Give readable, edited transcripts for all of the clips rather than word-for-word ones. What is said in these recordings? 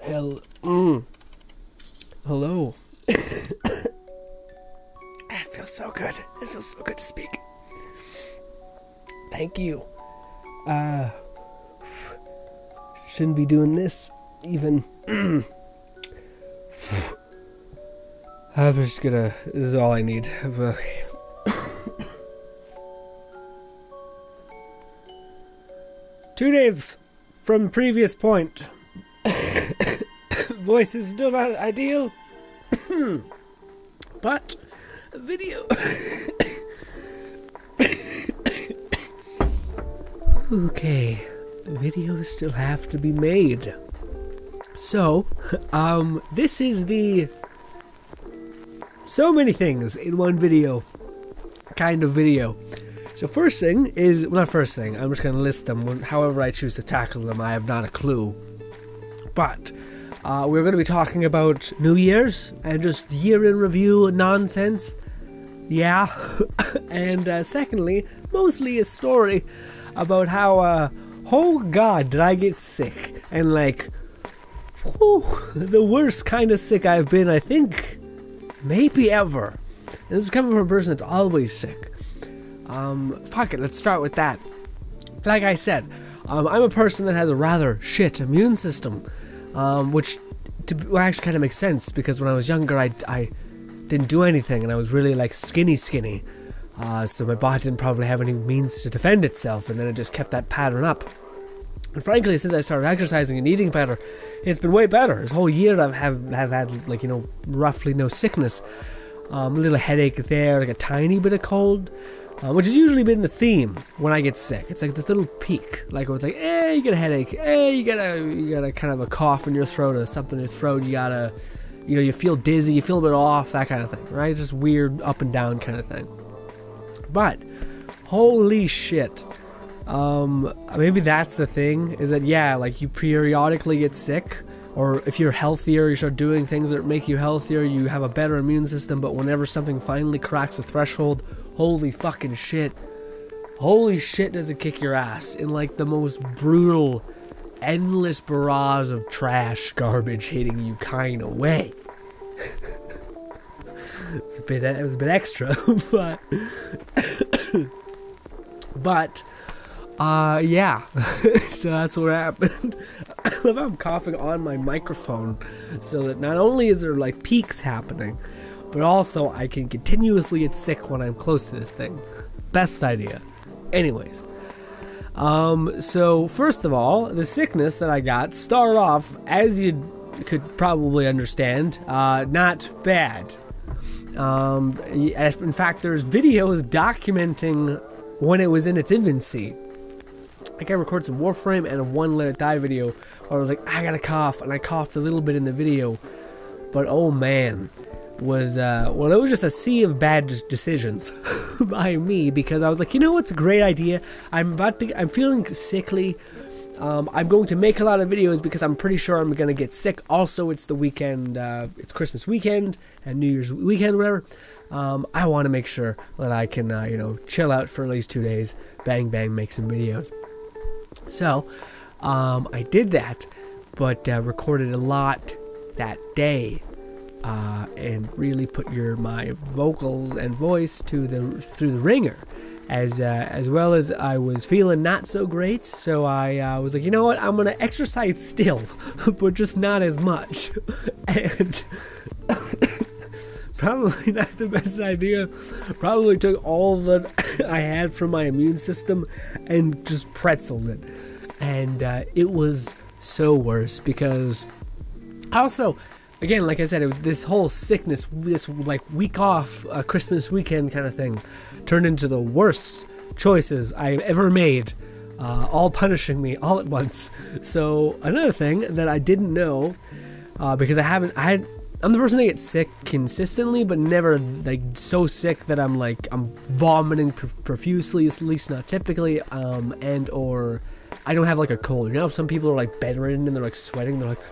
Hello. It feels so good. It feels so good to speak. Thank you. Shouldn't be doing this, even. I'm just gonna, this is all I need. Okay. 2 days from previous point. Voice is still not ideal. But video. Okay, videos still have to be made. So, this is the so many things in one video kind of video. So first thing is, well, not first thing, I'm just going to list them however I choose to tackle them. I have not a clue. But we're going to be talking about New Year's and just year in review nonsense. Yeah. And secondly, mostly a story about how, oh god, did I get sick. And like, whew, the worst kind of sick I've been, I think, maybe ever. And this is coming from a person that's always sick. Fuck it, let's start with that. Like I said, I'm a person that has a rather shit immune system, which actually kind of makes sense, because when I was younger, I didn't do anything, and I was really, like, skinny, so my body didn't probably have any means to defend itself, and then it just kept that pattern up. And frankly, since I started exercising and eating better, it's been way better. This whole year I have had, like, you know, roughly no sickness. A little headache there, like a tiny bit of cold, which has usually been the theme when I get sick. It's like this little peak, like where it's like, you get a headache, you got a kind of a cough in your throat or something in your throat, you feel dizzy, you feel a bit off, that kind of thing, right? It's just weird up and down kind of thing. But, holy shit, maybe that's the thing, is that, yeah, like, you periodically get sick, or if you're healthier, you start doing things that make you healthier, you have a better immune system, but whenever something finally cracks the threshold, holy fucking shit. Holy shit does it kick your ass in like the most brutal, endless barrage of trash garbage hitting you kind of way. It was a bit extra, but yeah. So that's what happened. I love how I'm coughing on my microphone, so that not only is there like peaks happening, but also I can continuously get sick when I'm close to this thing. Best idea. Anyways, so first of all, the sickness that I got started off, as you could probably understand, not bad. In fact, there's videos documenting when it was in its infancy. Like, I recorded some Warframe and a One Let It Die video where I was like, I got a cough, and I coughed a little bit in the video, but oh man, it was just a sea of bad decisions by me, because I was like, you know what's a great idea? I'm feeling sickly. I'm going to make a lot of videos because I'm pretty sure I'm gonna get sick. Also, it's the weekend, it's Christmas weekend and New Year's weekend, whatever. I want to make sure that I can, chill out for at least 2 days, bang, make some videos. So, I did that, but recorded a lot that day, and really put my vocals and voice through the ringer, as well as I was feeling not so great. So I was like, you know what, I'm gonna exercise still, but just not as much, and probably not the best idea. Probably took all that I had from my immune system and just pretzeled it. And it was so worse, because also, again, like I said, it was this whole sickness, this like week off, Christmas weekend kind of thing, turned into the worst choices I've ever made, all punishing me all at once. So another thing that I didn't know, because I'm the person that gets sick consistently, but never like so sick that I'm vomiting profusely, at least not typically, and or I don't have like a cold. You know, some people are like bedridden and they're like sweating, they're like,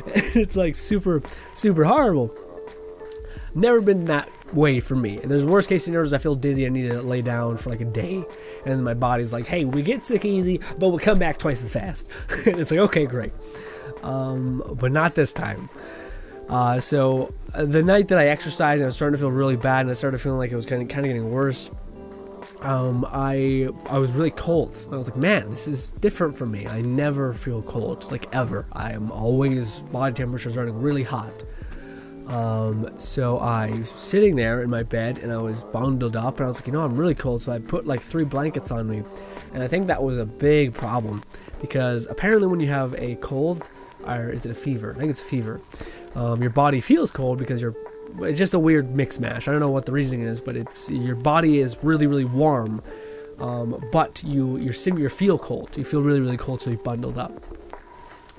and it's like super, super horrible. Never been that way for me. There's worst case scenarios, I feel dizzy, I need to lay down for like a day, and then my body's like, hey, we get sick easy, but we'll come back twice as fast. And it's like, okay, great. but not this time. So the night that I exercised and I was starting to feel really bad and I started feeling like it was kind of getting worse, I was really cold. I was like, man, this is different from me. I never feel cold, like ever. I am always, body temperature is running really hot. So I was sitting there in my bed and I was bundled up and I was like, I'm really cold. So I put like 3 blankets on me, and I think that was a big problem because apparently when you have a cold, or is it a fever? I think it's a fever. Your body feels cold because it's just a weird mix mash. I don't know what the reasoning is, but it's your body is really, really warm, but you feel cold. You feel really, really cold, so you bundled up.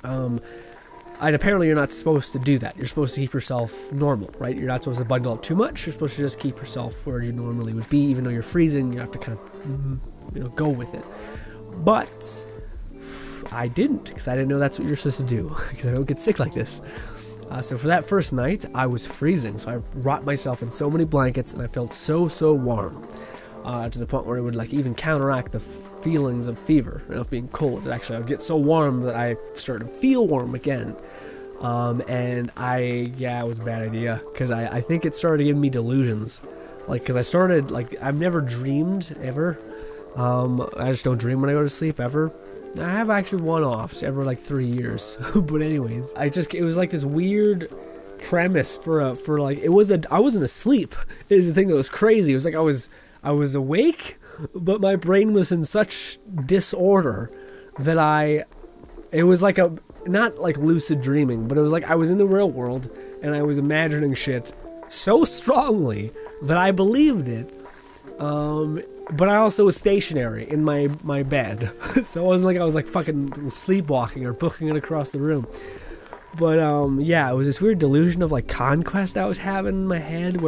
And apparently you're not supposed to do that. You're supposed to keep yourself normal, right? You're not supposed to bundle up too much. You're supposed to just keep yourself where you normally would be. Even though you're freezing, you have to kind of, go with it. But I didn't, because I didn't know that's what you're supposed to do, because I don't get sick like this. So for that first night, I was freezing. So I wrapped myself in so many blankets, and I felt so warm. To the point where it would like even counteract the feelings of fever, of being cold. I would get so warm that I started to feel warm again. And it was a bad idea, because I think it started giving me delusions. Like, because I started, like, I've never dreamed, ever. I just don't dream when I go to sleep, ever. I have actually one-offs every, like, 3 years. But anyways, it was like this weird premise for like, I wasn't asleep. It was the thing that was crazy. It was like I was awake, but my brain was in such disorder that it was like not like lucid dreaming, but it was like I was in the real world and I was imagining shit so strongly that I believed it. But I also was stationary in my bed. So it wasn't like I was like fucking sleepwalking or booking it across the room. But it was this weird delusion of like conquest I was having in my head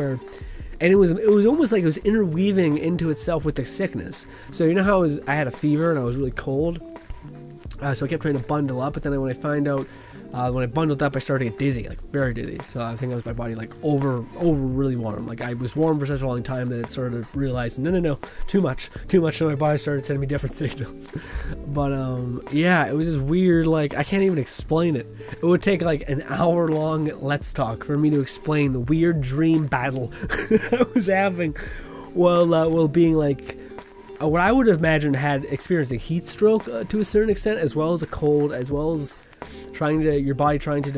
and it was almost like it was interweaving into itself with the sickness. So you know how I had a fever and I was really cold? So I kept trying to bundle up, but then when I bundled up, I started to get dizzy, like very dizzy. So I think that was my body like over really warm. Like I was warm for such a long time that it started to realize, no, too much. So my body started sending me different signals. But it was just weird. Like I can't even explain it. It would take like an hour-long Let's Talk for me to explain the weird dream battle I was having while being like. What I would have imagined had experiencing heat stroke to a certain extent, as well as a cold, as well as your body trying to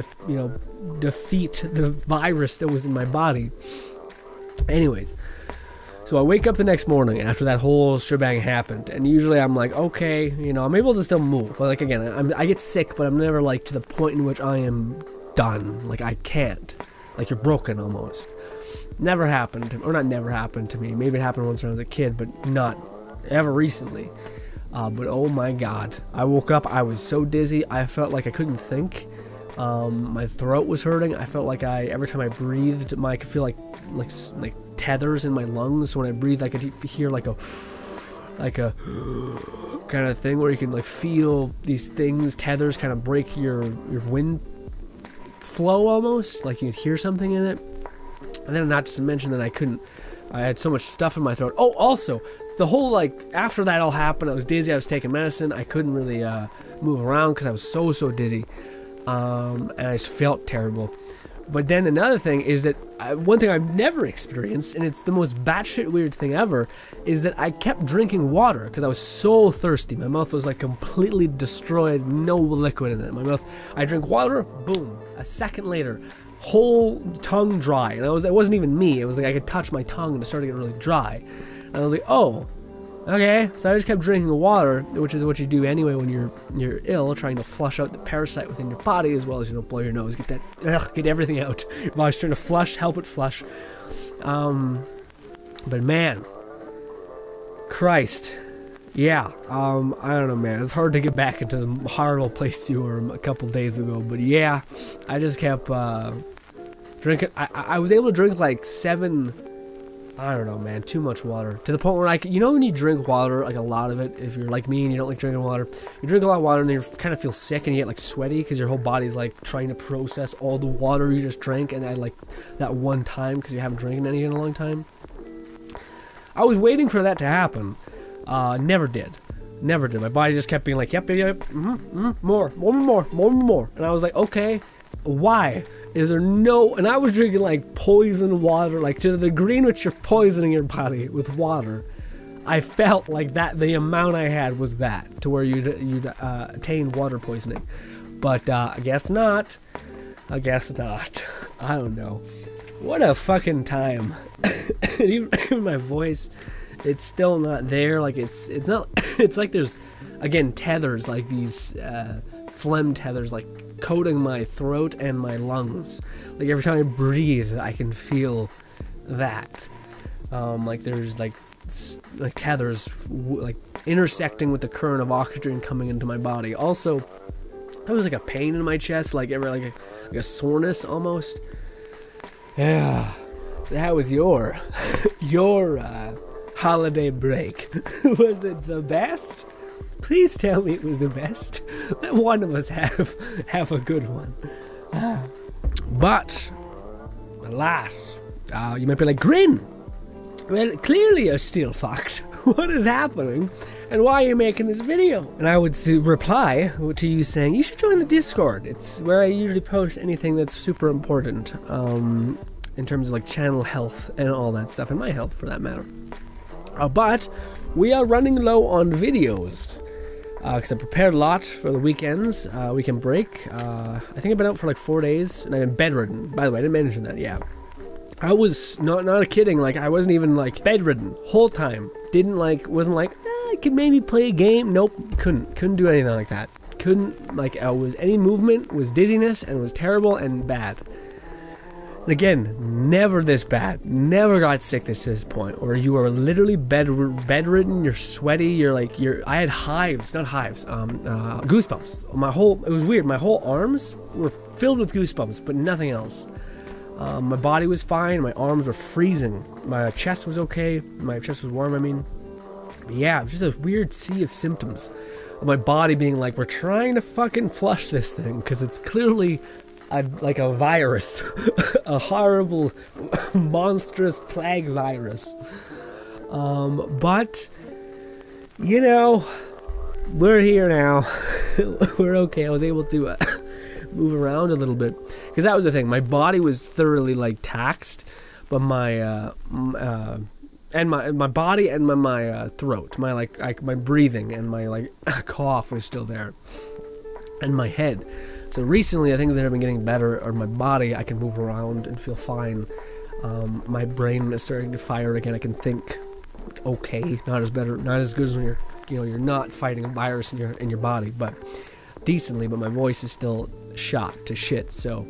defeat the virus that was in my body. Anyways, so I wake up the next morning after that whole shebang happened, and usually I'm like, okay, I'm able to still move. Like again, I get sick, but I'm never like to the point in which I am done. Like I can't. Like you're broken almost. Never happened, or not never happened to me. Maybe it happened once when I was a kid, but not ever recently. But oh my god, I woke up, I was so dizzy, I felt like I couldn't think. My throat was hurting. I felt like every time I breathed, I could feel like tethers in my lungs. So when I breathed, I could hear like a kind of thing where you can like feel these tethers kind of break your wind flow almost, like you could hear something in it. And then not to mention that I had so much stuff in my throat. Oh, also, the whole, after that all happened, I was dizzy, I was taking medicine, I couldn't really move around because I was so dizzy, and I just felt terrible. But then another thing is that, one thing I've never experienced, and it's the most batshit weird thing ever, is that I kept drinking water because I was so thirsty. My mouth was completely destroyed, no liquid in it. My mouth, I drink water, boom, a second later, whole tongue dry, and it wasn't even me. It was like I could touch my tongue and it started getting really dry. And I was like, oh, okay. So I just kept drinking the water, which is what you do anyway when you're ill, trying to flush out the parasite within your body, as well as blow your nose, get everything out. Your body's trying to flush, help it flush. But man, Christ, yeah. I don't know, man. It's hard to get back into the horrible place you were a couple days ago. But yeah, I just kept drinking. I was able to drink 7. I don't know, man, too much water. To the point where, when you drink water, a lot of it, if you're like me and you don't like drinking water, you drink a lot of water and then you kind of feel sick and you get, sweaty because your whole body's, trying to process all the water you just drank, and at, that one time because you haven't drank any in a long time. I was waiting for that to happen. Never did. Never did. My body just kept being like, yep, more. And I was like, okay, why? Is there no... And I was drinking like poison water, like to the degree in which you're poisoning your body with water. I felt like that the amount I had was that, to where you'd attain water poisoning. But I guess not. I don't know. What a fucking time. Even my voice, it's still not there. Like it's not. It's like there's, again, tethers, like these phlegm tethers, like coating my throat and my lungs. Like every time I breathe, I can feel that. Like there's like tethers like intersecting with the current of oxygen coming into my body. Also, there was like a pain in my chest, like a soreness almost. Yeah. So how was your holiday break? Was it the best? Please tell me it was the best. Let one of us have a good one. But alas, you might be like, Grin. Well, clearly you're still fucked. What is happening? And why are you making this video? And I would reply to you saying, you should join the Discord. It's where I usually post anything that's super important, in terms of like channel health and all that stuff, and my health for that matter. But we are running low on videos, because I prepared a lot for the weekends, weekend break. I think I've been out for like 4 days, and I've been bedridden. By the way, I didn't mention that, yeah. I was not kidding, like I wasn't even like bedridden whole time. Wasn't like, I could maybe play a game. Nope, couldn't do anything like that. Couldn't, like, any movement was dizziness and was terrible and bad. And again, never this bad. Never got sick to this point, or you are literally bedridden, you're sweaty, I had hives, not hives, goosebumps. It was weird, my whole arms were filled with goosebumps, but nothing else. My body was fine, my arms were freezing, my chest was okay, my chest was warm, I mean. But yeah, it was just a weird sea of symptoms of my body being like, we're trying to fucking flush this thing, because it's clearly like a virus, a horrible, monstrous plague virus. But, you know, we're here now, we're okay. I was able to move around a little bit, because that was the thing, my body was thoroughly like taxed, but my body and my throat, my breathing and my like cough was still there, and my head. So recently, the things that have been getting better are my body. I can move around and feel fine. My brain is starting to fire again. I can think okay, not as good as when you're not fighting a virus in your body, but decently. But my voice is still shot to shit. So,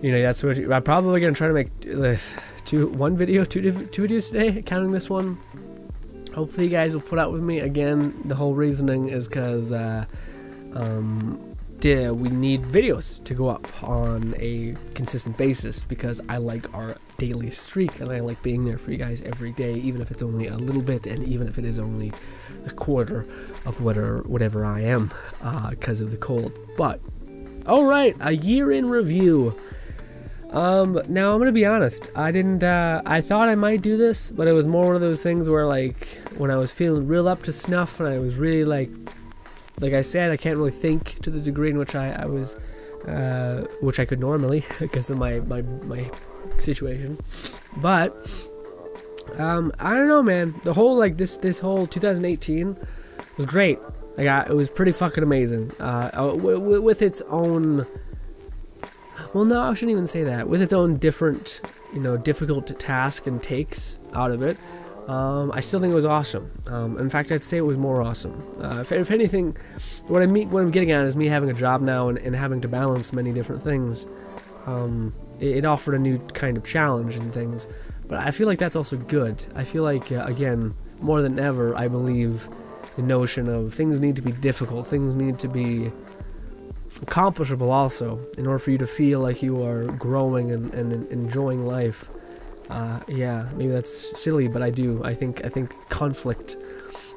that's what I'm probably gonna try to make two videos today, counting this one. Hopefully, you guys will put out with me again. The whole reasoning is because we need videos to go up on a consistent basis, because I like our daily streak and I like being there for you guys every day, even if it's only a little bit, and even if it is only a quarter of whatever I am, because of the cold. But alright, a year in review. Now I'm gonna be honest, I thought I might do this, but it was more one of those things where, like, when I was feeling real up to snuff and I was really like I said, I can't really think to the degree in which I was, which I could normally because of my situation. But I don't know, man. The whole this whole 2018 was great. It was pretty fucking amazing. With its own. Well, no, I shouldn't even say that. With its own different, difficult task and takes out of it. I still think it was awesome. In fact, I'd say it was more awesome. If anything, what I'm getting at is me having a job now and having to balance many different things. It offered a new kind of challenge and things, but I feel like that's also good. I feel like, again, more than ever, I believe the notion of things need to be difficult, things need to be accomplishable also, in order for you to feel like you are growing and enjoying life. Yeah, maybe that's silly, but I think conflict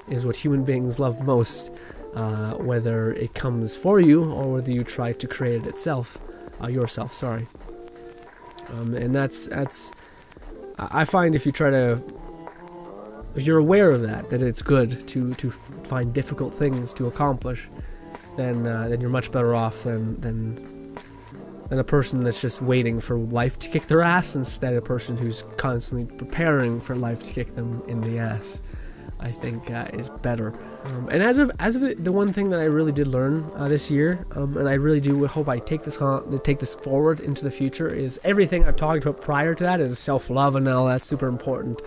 is what human beings love most, whether it comes for you or whether you try to create it yourself, sorry. And that's I find if you try to if you're aware of that it's good to find difficult things to accomplish, then you're much better off than a person that's just waiting for life to kick their ass instead of a person who's constantly preparing for life to kick them in the ass. I think is better. And as of the one thing that I really did learn this year, and I really do hope I take this forward into the future, is everything I've talked about prior to that is self-love and all that's super important.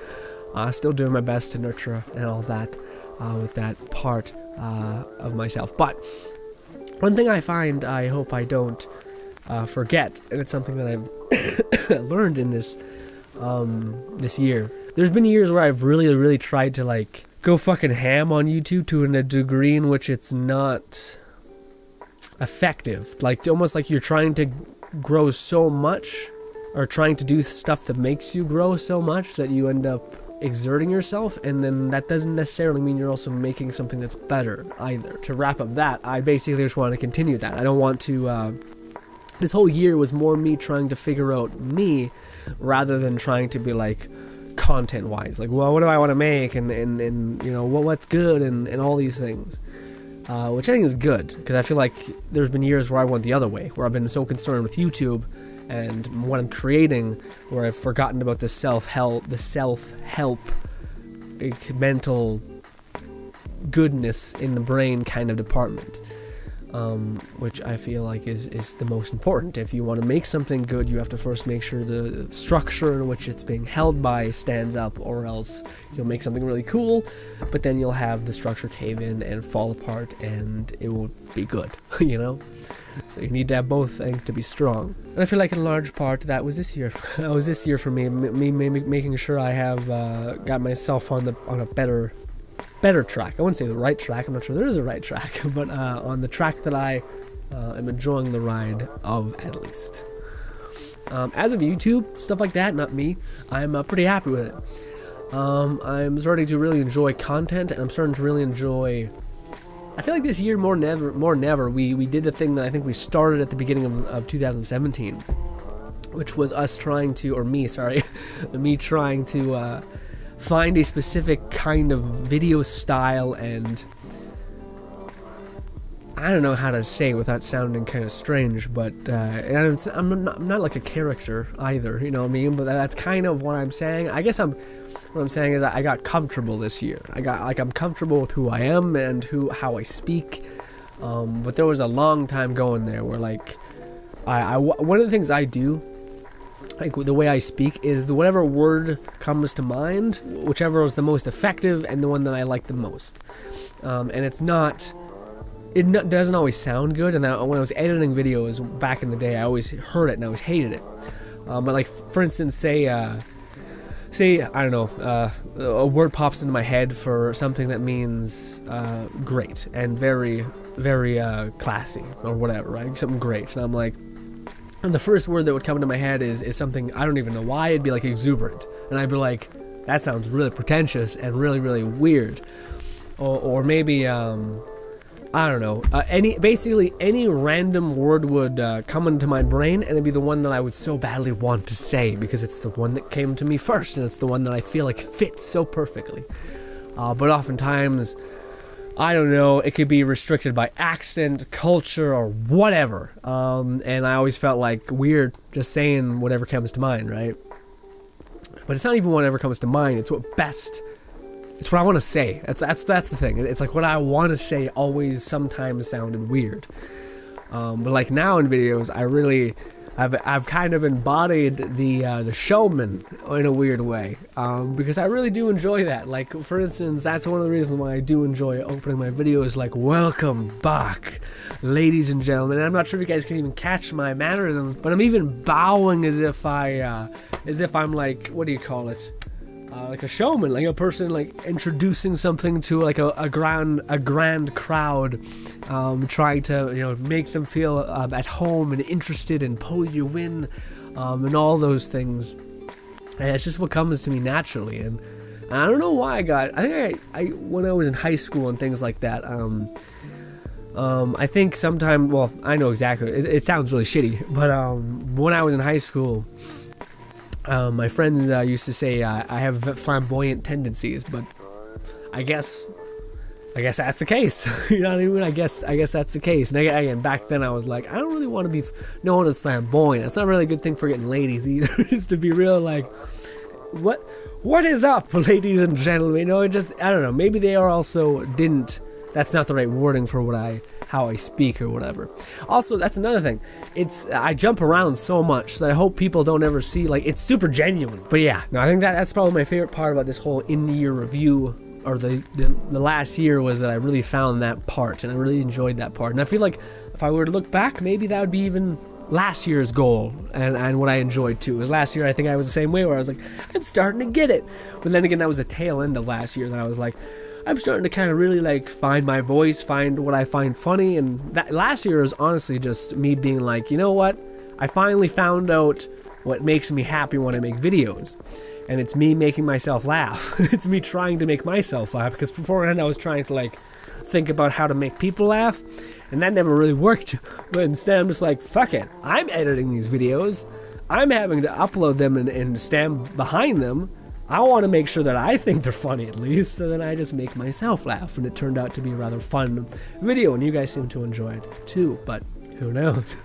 Still doing my best to nurture and all that with that part of myself. But one thing I find, I hope I don't forget, and it's something that I've learned in this year. There's been years where I've really tried to like go fucking ham on YouTube to a degree in which it's not effective. Like almost like you're trying to grow so much, or trying to do stuff that makes you grow so much that you end up exerting yourself, and then that doesn't necessarily mean you're also making something that's better either. To wrap up that, I basically just want to continue that. I don't want to this whole year was more me trying to figure out me rather than trying to be like content wise, like, well, what do I want to make, and you know, what's good, and all these things, which I think is good, because I feel like there's been years where I went the other way, where I've been so concerned with YouTube and what I'm creating, where I've forgotten about the self-help mental goodness in the brain kind of department, which I feel like is the most important. If you want to make something good, you have to first make sure the structure in which it's being held by stands up, or else you'll make something really cool, but then you'll have the structure cave in and fall apart, and it won't be good, you know? So you need to have both things to be strong. And I feel like in large part that was this year. That was this year for me, making sure I have got myself on a better track. I wouldn't say the right track, I'm not sure there is a right track, but on the track that I am enjoying the ride of, at least. As of YouTube, stuff like that, not me, I'm pretty happy with it. I'm starting to really enjoy content, and I'm starting to really enjoy... I feel like this year, more than ever, we did the thing that I think we started at the beginning of 2017, which was us trying to, or me, sorry, me trying to find a specific kind of video style, and I don't know how to say it without sounding kind of strange, but I'm not like a character either, you know what I mean? But that's kind of what I'm saying. I guess what I'm saying is I got comfortable this year. I'm comfortable with who I am and how I speak. But there was a long time going there where like one of the things I do, like the way I speak, is whatever word comes to mind, whichever is the most effective and the one that I like the most. And it doesn't always sound good. And when I was editing videos back in the day, I always heard it and I always hated it. But like, for instance, say I don't know, a word pops into my head for something that means great and very, very classy or whatever, right? Something great, and I'm like, and the first word that would come into my head is something I don't even know why. It'd be like exuberant, and I'd be like, that sounds really pretentious and really, really weird, or maybe I don't know, basically any random word would come into my brain, and it'd be the one that I would so badly want to say because it's the one that came to me first, and it's the one that I feel like fits so perfectly. But oftentimes, I don't know, it could be restricted by accent, culture, or whatever. And I always felt like weird just saying whatever comes to mind, right? But it's not even whatever comes to mind, it's it's what I want to say. That's the thing. It's like what I want to say always sometimes sounded weird. But like now in videos, I've kind of embodied the showman in a weird way. Because I really do enjoy that. Like, for instance, that's one of the reasons why I do enjoy opening my videos like, welcome back, ladies and gentlemen. And I'm not sure if you guys can even catch my mannerisms, but I'm even bowing as if I'm like, what do you call it? Like a showman, like a person like introducing something to like a grand crowd, trying to, you know, make them feel at home and interested and pull you in, and all those things. And it's just what comes to me naturally, and I don't know why I when I was in high school and things like that, I think sometime, well, I know exactly, it sounds really shitty, but when I was in high school, my friends used to say I have flamboyant tendencies, but I guess that's the case. You know what I mean? I guess that's the case. And again, back then I was like, I don't really want to be known as flamboyant. That's not really a good thing for getting ladies either. Just to be real, like, what is up, ladies and gentlemen? You know, I don't know. Maybe they are also didn't. That's not the right wording for how I speak or whatever. Also, that's another thing. I jump around so much, so I hope people don't ever see, like, it's super genuine. But yeah, no, I think that's probably my favorite part about this whole in-year review, or the last year, was that I really found that part, and I really enjoyed that part. And I feel like if I were to look back, maybe that would be even last year's goal, and what I enjoyed too. Because last year I think I was the same way, where I was like, I'm starting to get it. But then again, that was the tail end of last year that I was like, I'm starting to kind of really like find my voice, find what I find funny. And that last year was honestly just me being like, you know what, I finally found out what makes me happy when I make videos, and it's me making myself laugh. It's me trying to make myself laugh, because beforehand I was trying to like think about how to make people laugh, and that never really worked. But instead I'm just like, fuck it, I'm editing these videos, I'm having to upload them and stand behind them. I want to make sure that I think they're funny at least, so then I just make myself laugh, and it turned out to be a rather fun video, and you guys seem to enjoy it too, but who knows.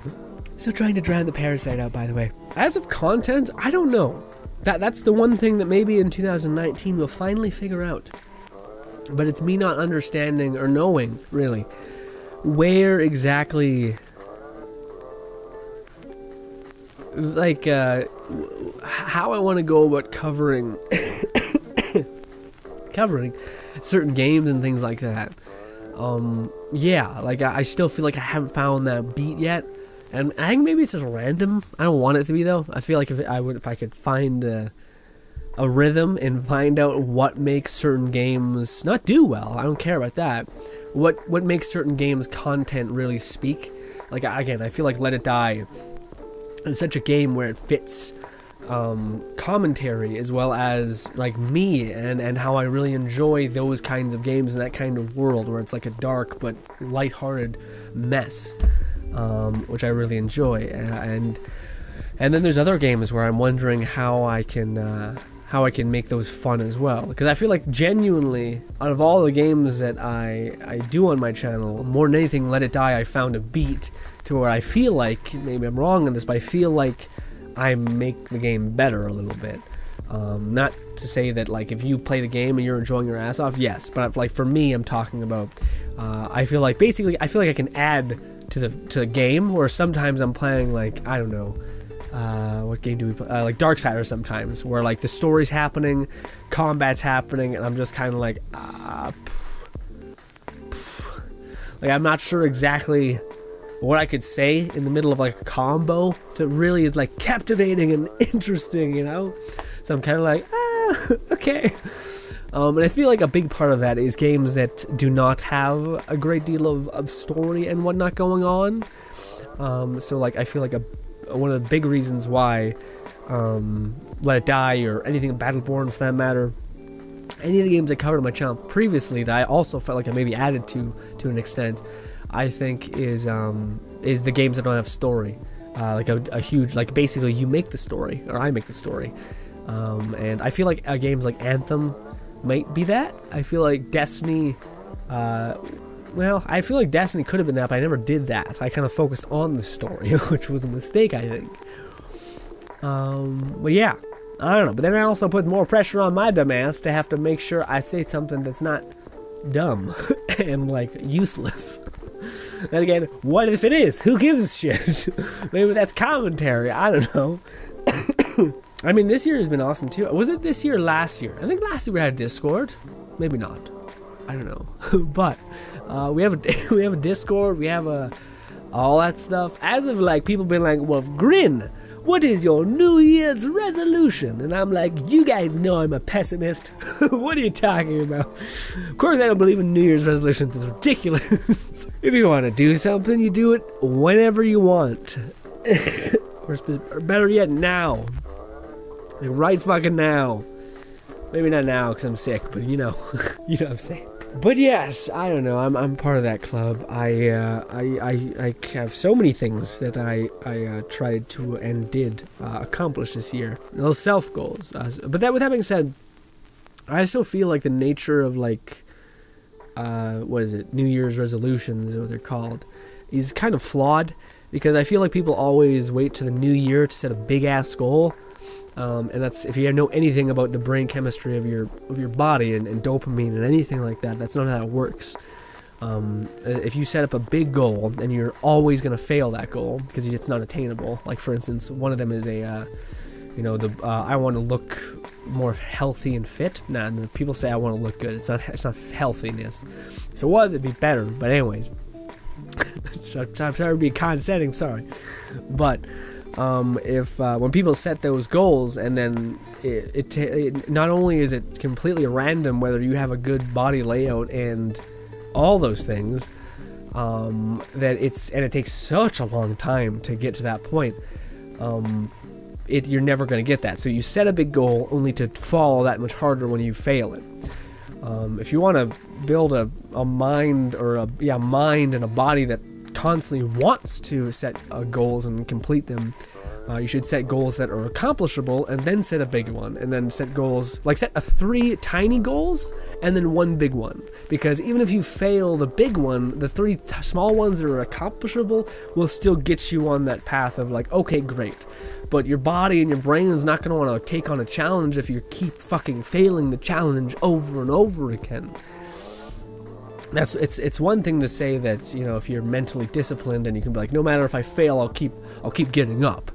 Still trying to drown the parasite out, by the way. As of content, I don't know. That's the one thing that maybe in 2019 we'll finally figure out. But it's me not understanding or knowing, really, where exactly, like, how I want to go about covering certain games and things like that. Yeah, like, I still feel like I haven't found that beat yet. And I think maybe it's just random. I don't want it to be, though. I feel like if I could find a rhythm and find out what makes certain games not do well, I don't care about that. What makes certain games content really speak? Like, again, I feel like Let It Die is such a game where it fits commentary as well as like me and how I really enjoy those kinds of games and that kind of world where it's like a dark but lighthearted mess. Which I really enjoy, and then there's other games where I'm wondering how I can make those fun as well, because I feel like genuinely out of all the games that I do on my channel, more than anything, Let It Die, I found a beat to where I feel like, maybe I'm wrong on this, but I feel like I make the game better a little bit. Not to say that like if you play the game and you're enjoying your ass off, yes, but like for me, I'm talking about I feel like I can add to the game, where sometimes I'm playing like, I don't know, what game do we play? Like Darksiders sometimes, where like the story's happening, combat's happening, and I'm just kind of like, like I'm not sure exactly what I could say in the middle of like a combo that really is like captivating and interesting, you know? So I'm kind of like, okay. And I feel like a big part of that is games that do not have a great deal of story and whatnot going on. So like I feel like one of the big reasons why Let It Die or anything Battleborn for that matter, any of the games I covered on my channel previously that I also felt like I maybe added to an extent, I think is the games that don't have story. Like a huge, like basically you make the story, or I make the story. And I feel like games like Anthem might be that. I feel like Destiny, well, I feel like Destiny could have been that, but I never did that. I kind of focused on the story, which was a mistake, I think. But yeah, I don't know. But then I also put more pressure on my dumb ass to have to make sure I say something that's not dumb and, like, useless. Then again, what if it is? Who gives a shit? Maybe that's commentary. I don't know. I mean, this year has been awesome too. Was it this year or last year? I think last year we had Discord. Maybe not. I don't know. But we have a Discord. We have all that stuff. As of like people being like, "Well, Grin, what is your New Year's resolution?" And I'm like, you guys know I'm a pessimist. What are you talking about? Of course I don't believe in New Year's resolutions. It's ridiculous. If you want to do something, you do it whenever you want. Or better yet, now. Like right fucking now. Maybe not now because I'm sick, but you know. You know what I'm saying. But yes, I don't know. I'm part of that club. I have so many things that I tried to and did accomplish this year. Those self goals. But with that being said, I still feel like the nature of like, what is it, New Year's resolutions is what they're called, is kind of flawed, because I feel like people always wait to the new year to set a big ass goal, and that's, if you know anything about the brain chemistry of your body and dopamine and anything like that, that's not how it works. If you set up a big goal and you're always going to fail that goal because it's not attainable, like for instance, one of them is a, I want to look more healthy and fit. Nah, and people say I want to look good. It's not healthiness. If it was, it'd be better. But anyways, so, I'm sorry to be condescending. I'm sorry, but if when people set those goals and then it not only is it completely random whether you have a good body layout and all those things, that it takes such a long time to get to that point. You're never going to get that. So you set a big goal only to fall that much harder when you fail it. If you want to build a mind, or a mind and a body that constantly wants to set goals and complete them, you should set goals that are accomplishable and then set a big one, and then set goals, like set 3 tiny goals and then 1 big one, because even if you fail the big one, the 3 small ones that are accomplishable will still get you on that path of like, okay, great. But your body and your brain is not going to want to take on a challenge if you keep fucking failing the challenge over and over again. It's one thing to say that, you know, if you're mentally disciplined and you can be like, no matter if I fail, I'll keep getting up.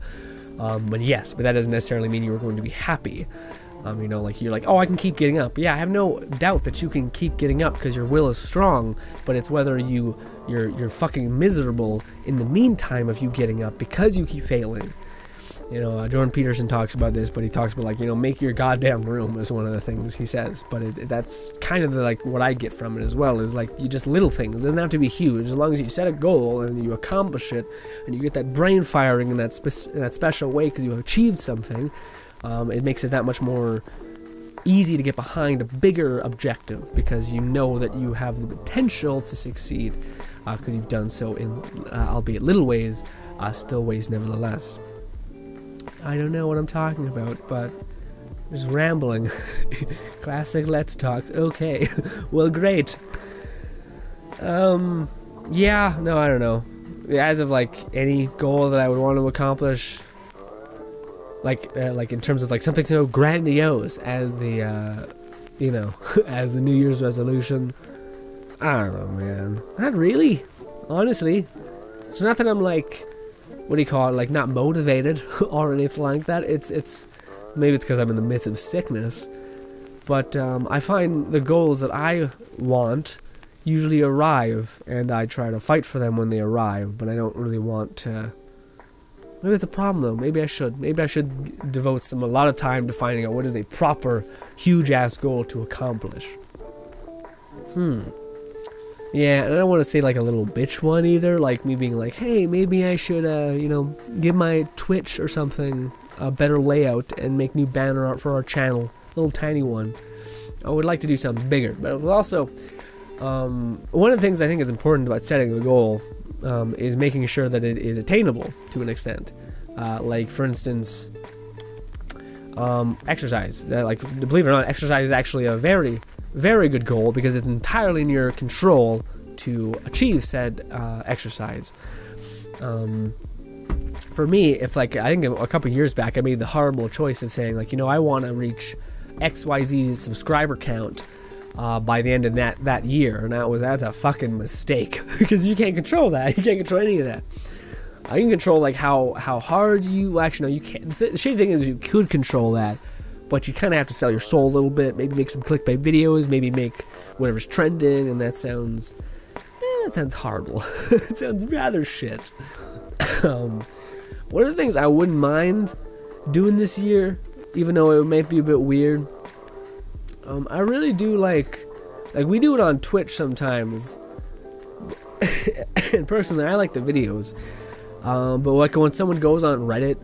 But that doesn't necessarily mean you're going to be happy. You know, like you're like, oh, I can keep getting up. Yeah, I have no doubt that you can keep getting up because your will is strong. But it's whether you're fucking miserable in the meantime of you getting up because you keep failing. You know, Jordan Peterson talks about this, but he talks about, like, you know, make your goddamn room is one of the things he says. But that's kind of like what I get from it as well, is like, you just little things. It doesn't have to be huge. As long as you set a goal and you accomplish it and you get that brain firing in that special way because you achieved something, it makes it that much more easy to get behind a bigger objective, because you know that you have the potential to succeed because you've done so in, albeit little ways, still ways nevertheless. I don't know what I'm talking about, but just rambling. Classic Let's Talks. Okay, well, great. Yeah, no, I don't know. As of like any goal that I would want to accomplish, like in terms of like something so grandiose as the, you know, as the New Year's resolution, I don't know, man. Not really, honestly. It's not that I'm like, what do you call it, like not motivated or anything like that. It's maybe it's because I'm in the midst of sickness, but I find the goals that I want usually arrive, and I try to fight for them when they arrive, but I don't really want to. Maybe it's a problem though. Maybe I should devote a lot of time to finding out what is a proper huge ass goal to accomplish. Yeah, and I don't want to say like a little bitch one either, like me being like, hey, maybe I should, you know, give my Twitch or something a better layout and make new banner art for our channel, a little tiny one. I would like to do something bigger, but also, one of the things I think is important about setting a goal is making sure that it is attainable to an extent. Like, for instance, exercise. Like, believe it or not, exercise is actually a very, very good goal because it's entirely in your control to achieve said exercise. For me, if like, I think a couple years back I made the horrible choice of saying like, you know, I want to reach XYZ subscriber count by the end of that year, and that's a fucking mistake because you can't control that. You can't control any of that. You can control like how hard you actually, no, you can't. The shitty thing is you could control that, but you kind of have to sell your soul a little bit, maybe make some clickbait videos, maybe make whatever's trending, and that sounds horrible. It sounds rather shit. One of the things I wouldn't mind doing this year, even though it might be a bit weird, I really do like we do it on Twitch sometimes, and personally I like the videos, but like when someone goes on Reddit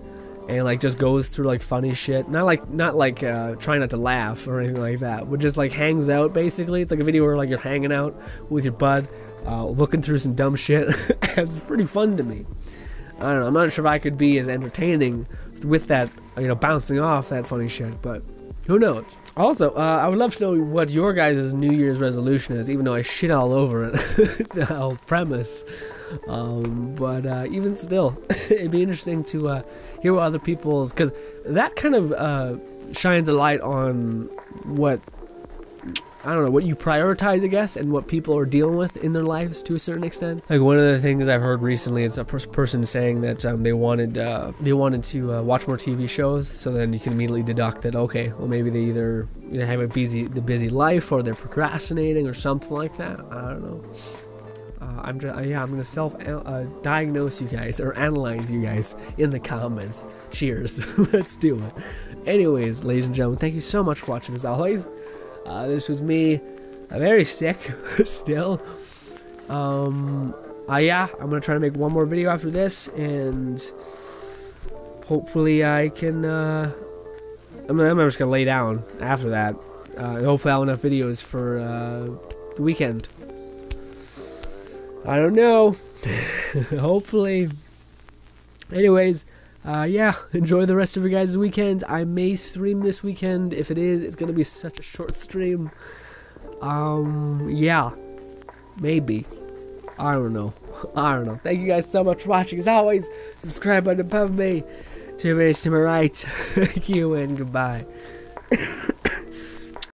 and like just goes through like funny shit, not like trying not to laugh or anything like that, but just like hangs out basically. It's like a video where like you're hanging out with your bud, looking through some dumb shit. It's pretty fun to me. I don't know, I'm not sure if I could be as entertaining with that, you know, bouncing off that funny shit, but Who knows? Also, I would love to know what your guys' New Year's resolution is, even though I shit all over it, the whole premise. But even still, it'd be interesting to hear what other people's, because that kind of shines a light on what, I don't know, what you prioritize, I guess, and what people are dealing with in their lives to a certain extent. Like, one of the things I've heard recently is a person saying that they wanted to watch more TV shows, so then you can immediately deduct that, okay, well, maybe they either have a busy life, or they're procrastinating, or something like that. I don't know. I'm gonna self-diagnose you guys, or analyze you guys in the comments. Cheers. Let's do it. Anyways, ladies and gentlemen, thank you so much for watching, as always. This was me, very sick, still. Yeah, I'm gonna try to make one more video after this, and hopefully I can, I'm just gonna lay down after that. Hopefully I'll have enough videos for, the weekend. I don't know. Hopefully. Anyways, yeah, enjoy the rest of your guys' weekend. I may stream this weekend. If it is, it's gonna be such a short stream. Yeah, maybe. I don't know. Thank you guys so much for watching. As always, subscribe button above me. To your face to my right. Thank you and goodbye.